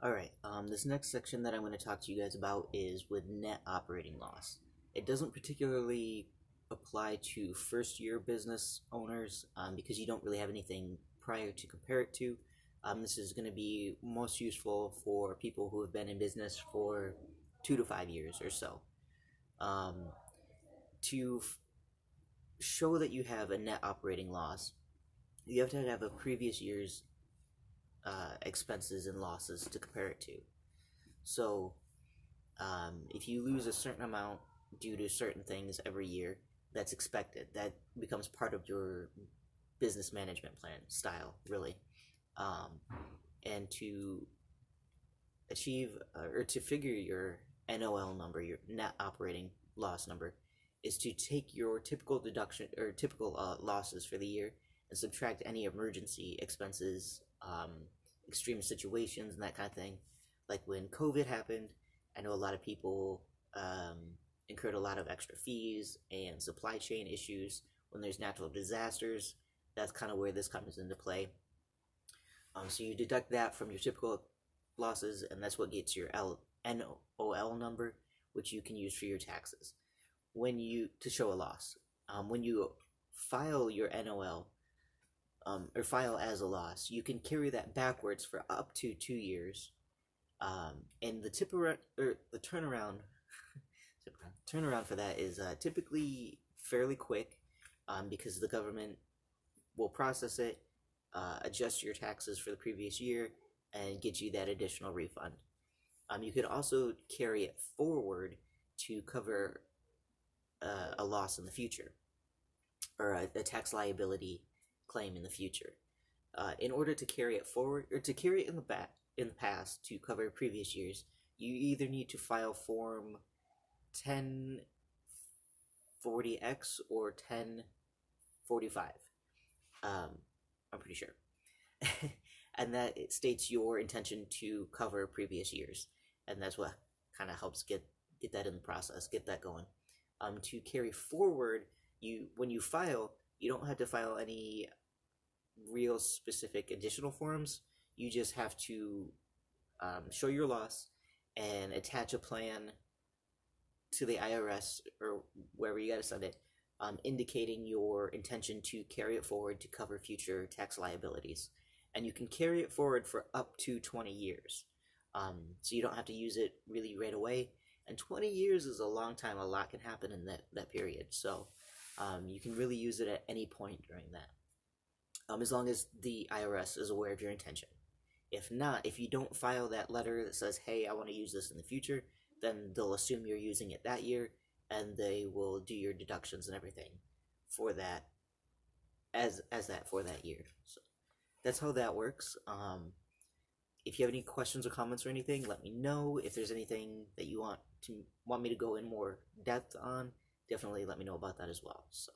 Alright, this next section that I'm going to talk to you guys about is with net operating loss. It doesn't particularly apply to first year business owners because you don't really have anything prior to compare it to. This is going to be most useful for people who have been in business for 2 to 5 years or so. To show that you have a net operating loss, you have to have a previous year's expenses and losses to compare it to. So if you lose a certain amount due to certain things every year, that's expected. That becomes part of your business management plan style, really. And to achieve or to figure your NOL number, your net operating loss number, is to take your typical deduction or typical losses for the year and subtract any emergency expenses, extreme situations and that kind of thing. Like when COVID happened, I know a lot of people incurred a lot of extra fees and supply chain issues. When there's natural disasters, that's kind of where this comes into play. So you deduct that from your typical losses, and that's what gets your NOL number, which you can use for your taxes to show a loss. When you file your NOL, or file as a loss, you can carry that backwards for up to 2 years. And the turnaround turnaround for that is typically fairly quick, because the government will process it, adjust your taxes for the previous year, and get you that additional refund. You could also carry it forward to cover a loss in the future, or a tax liability claim in the future. In order to carry it forward, or to carry it in the past to cover previous years, you either need to file Form 1040X or 1045. I'm pretty sure. And that it states your intention to cover previous years, and that's what kind of helps get that in the process, get that going. To carry forward, when you file, you don't have to file any real specific additional forms. You just have to show your loss and attach a plan to the IRS or wherever you got to send it, indicating your intention to carry it forward to cover future tax liabilities. And you can carry it forward for up to 20 years. So you don't have to use it really right away. And 20 years is a long time. A lot can happen in that period. So you can really use it at any point during that, as long as the IRS is aware of your intention. If not, if you don't file that letter that says, hey, I want to use this in the future, then they'll assume you're using it that year, and they will do your deductions and everything for that as that for that year. So that's how that works. If you have any questions or comments or anything, let me know. If there's anything that you want me to go in more depth on, definitely let me know about that as well. So